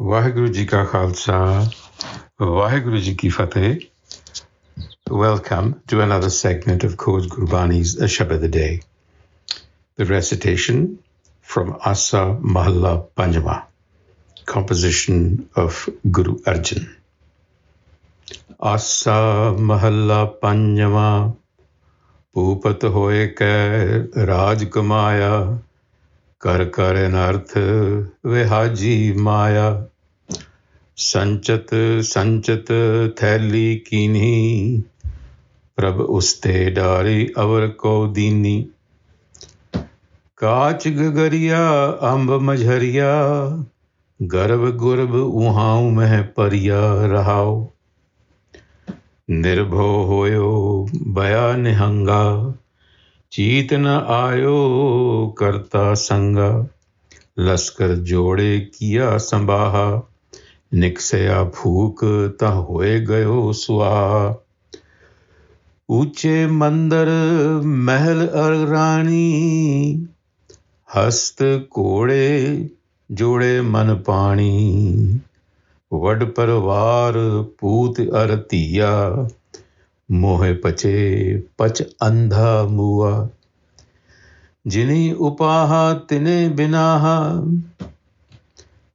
Waheguru Ji Ka Khalsa, Waheguru Ji Ki Fateh. Welcome to another segment of Coach Gurbani's a-sabad-a-day. The recitation from a-sabad-a-day, composition of Guru Arjan. a-sabad-a-day, Bhupat Hoi Raaj Kamaiya, कर कर अनर्थ विहाजी माया, संचत संचत थैली कीन्ही, प्रभ उस्ते डारी अवर को दीनी, काच गगरिया अंब मझरिया, गर्भ गुरब उहाऊ मह परिया रहाओ, निर्भो होयो बया निहंगा, चीत न आयो करता संगा, लश्कर जोड़े किया संबाहा, निकसया फूक ता होए गयो सुहा, ऊंचे मंदर महल अरानी, हस्त कोड़े जोड़े मन पानी, वड परवार पूत अरतिया, मोहे पचे पच अंधा मुआ, जिनी उपाहा तिने बिनाहा,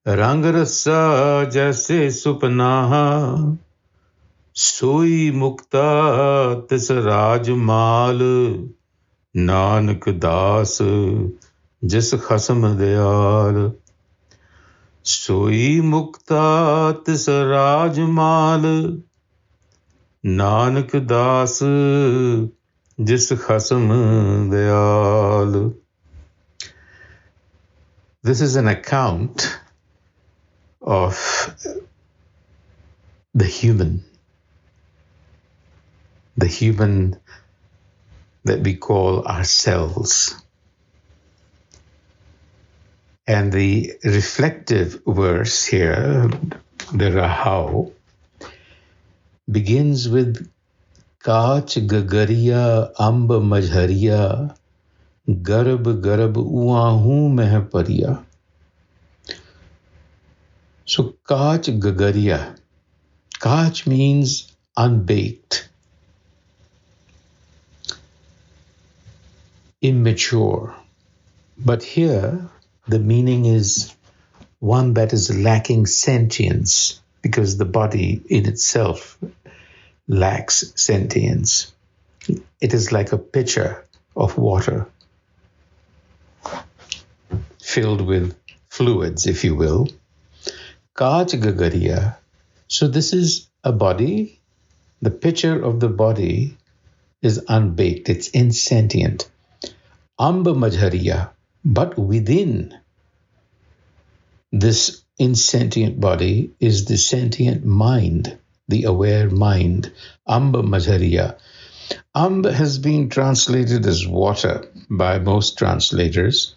रंग रस्सा जैसे सुपनाहा, सोई मुक्ता तिस राजमाल, नानक दास जिस खसम दयाल, सोई मुक्ता तिस राजमाल, नानक दास जिस खसम Dayal. This is an account of the human that we call ourselves. And the reflective verse here, the Rahau, begins with Kaach gagariya amb majhariya, garb garb uahu meh pariya. So Kaach gagariya. Kaach means unbaked, immature. But here the meaning is one that is lacking sentience, because the body in itself lacks sentience. It is like a pitcher of water filled with fluids, if you will. Kaach gagariya. So this is a body. The pitcher of the body is unbaked. It's insentient. Amba majhariya. But within this insentient body is the sentient mind, the aware mind. Amba majhariya. Amb has been translated as water by most translators,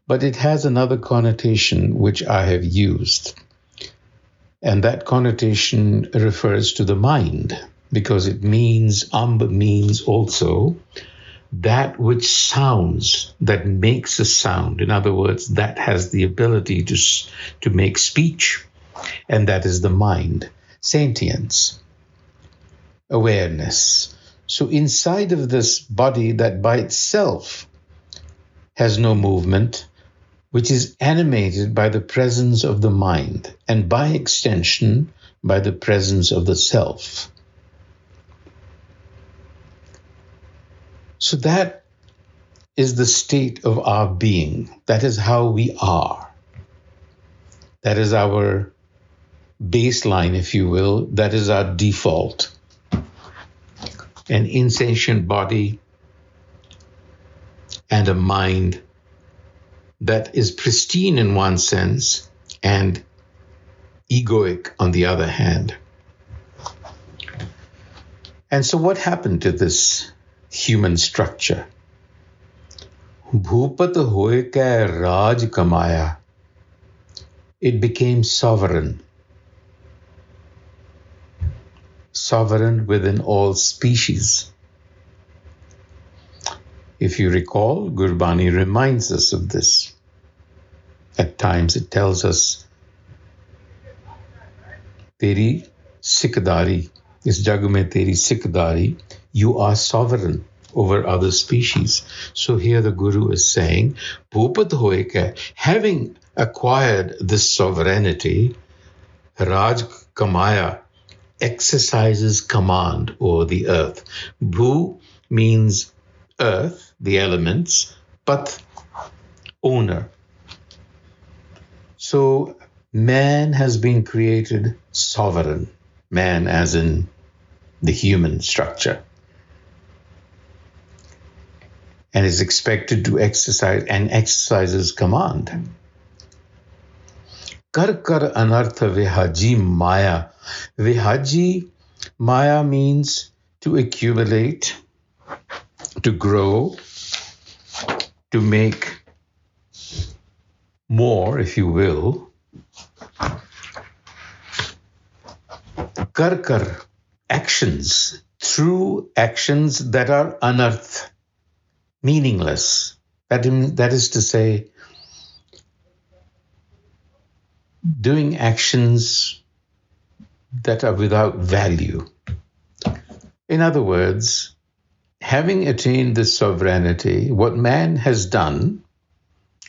but it has another connotation which I have used. And that connotation refers to the mind, because it means, amb means also that which sounds, that makes a sound. In other words, that has the ability to make speech, and that is the mind. Sentience, awareness. So inside of this body that by itself has no movement, which is animated by the presence of the mind, and by extension, by the presence of the self. So that is the state of our being. That is how we are. That is our baseline, if you will. That is our default. An insentient body and a mind that is pristine in one sense and egoic on the other hand. And so what happened to this human structure? Bhupat Hoi Raaj Kamaiya. It became sovereign. Sovereign within all species. If you recall, Gurbani reminds us of this. At times it tells us teri sikhdari, is jag mein teri sikhdari, you are sovereign over other species. So here the Guru is saying, Bhupat Hoi ke, having acquired this sovereignty, Raaj Kamaiya exercises command over the earth. Bhu means earth, the elements, Pat, owner. So man has been created sovereign, man as in the human structure, and is expected to exercise and exercises command. Kar kar anartha vihaji maya. Vihaji maya means to accumulate, to grow, to make more, if you will. Kar kar, actions, through actions that are anarth, meaningless. That is to say, doing actions that are without value. In other words, having attained this sovereignty, what man has done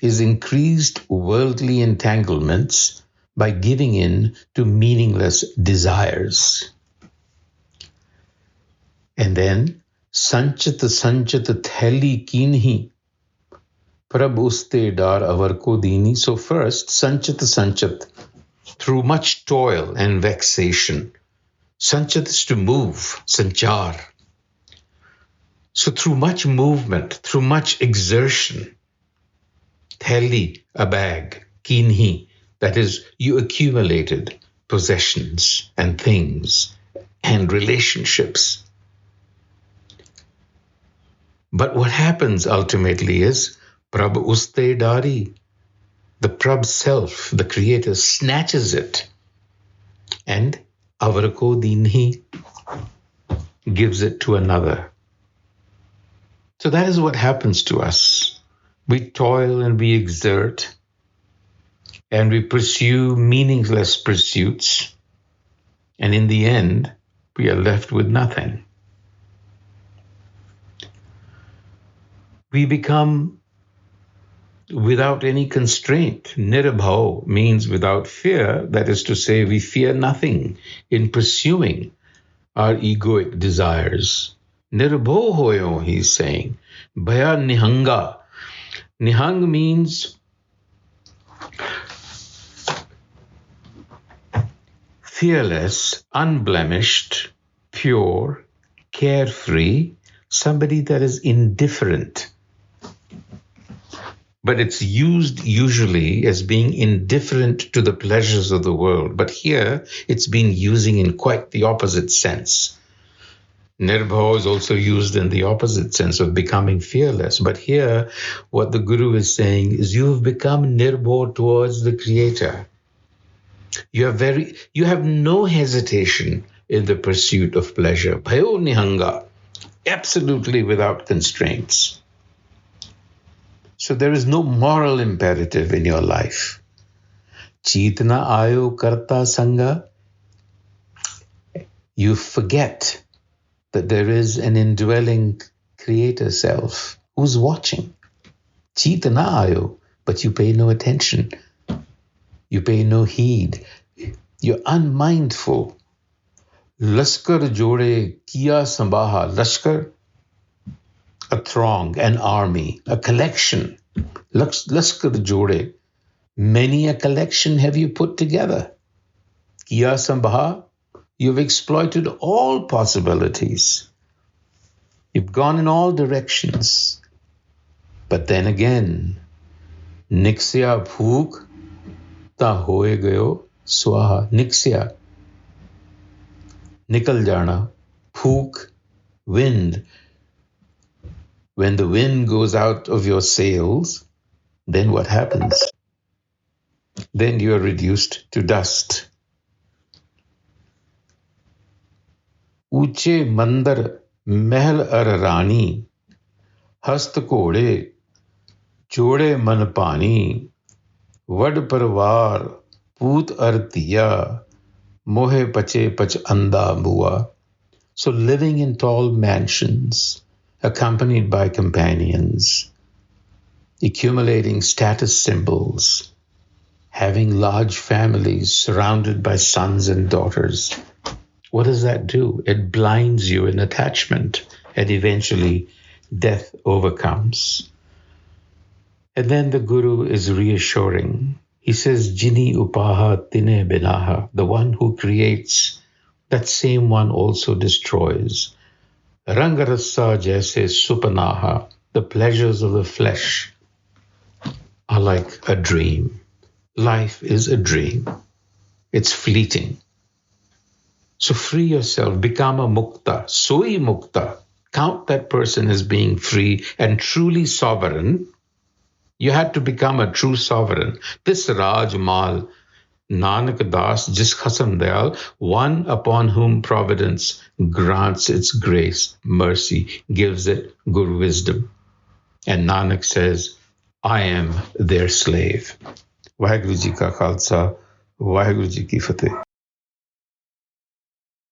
is increased worldly entanglements by giving in to meaningless desires. And then, sanchit theli kinhi, prab uste dar avar ko dini. So first, sanchit, through much toil and vexation. Sanchit is to move, sanchar. So through much movement, through much exertion, theli, a bag, kinhi, that is, you accumulated possessions and things and relationships. But what happens ultimately is, prab uste dari, the Prab self, the creator, snatches it and avarko dinhi, gives it to another. So that is what happens to us. We toil and we exert and we pursue meaningless pursuits, and in the end, we are left with nothing. We become without any constraint. Nirabhav means without fear. That is to say, we fear nothing in pursuing our egoic desires. Nirabhav hoyo, he's saying. Bhaya nihanga. Nihang means fearless, unblemished, pure, carefree, somebody that is indifferent. But it's used usually as being indifferent to the pleasures of the world. But here, it's being using in quite the opposite sense. Nirbhav is also used in the opposite sense of becoming fearless. But here, what the Guru is saying is you have become nirbhav towards the Creator. You have no hesitation in the pursuit of pleasure. Bhayo nihanga, absolutely without constraints. So there is no moral imperative in your life. Chitna ayo karta sanga. You forget that there is an indwelling creator self who's watching. Chitna ayo, but you pay no attention. You pay no heed. You're unmindful. Laskar jode kiya sambaha. Laskar, a throng, an army, a collection. Laskar jode. Many a collection have you put together. Kiya sambaha. You've exploited all possibilities. You've gone in all directions. But then again, niksya bhook ta hoye gayo swaha. Niksya, nikal jana. Bhook, wind. When the wind goes out of your sails, then what happens? Then you are reduced to dust. Uche mandar महल अर रानी हस्त घोड़े जोड़े मन पानी वड परवार पूत अर तिया mohe pache pach anda mua. So living in tall mansions, accompanied by companions, accumulating status symbols, having large families surrounded by sons and daughters. What does that do? It blinds you in attachment, and eventually death overcomes. And then the Guru is reassuring. He says, Jini upaha tine binaha, the one who creates, that same one also destroys. Rangarasa jaise supanaha, the pleasures of the flesh are like a dream. Life is a dream. It's fleeting. So free yourself, become a mukta, soi mukta. Count that person as being free and truly sovereign. You had to become a true sovereign. This Raj Mal, Nanak Das, Jis Khasam Dayal, one upon whom providence grants its grace, mercy, gives it good wisdom. And Nanak says, I am their slave. Vaheguru Ji Ka Khalsa, Vaheguru Ji Ki Fateh.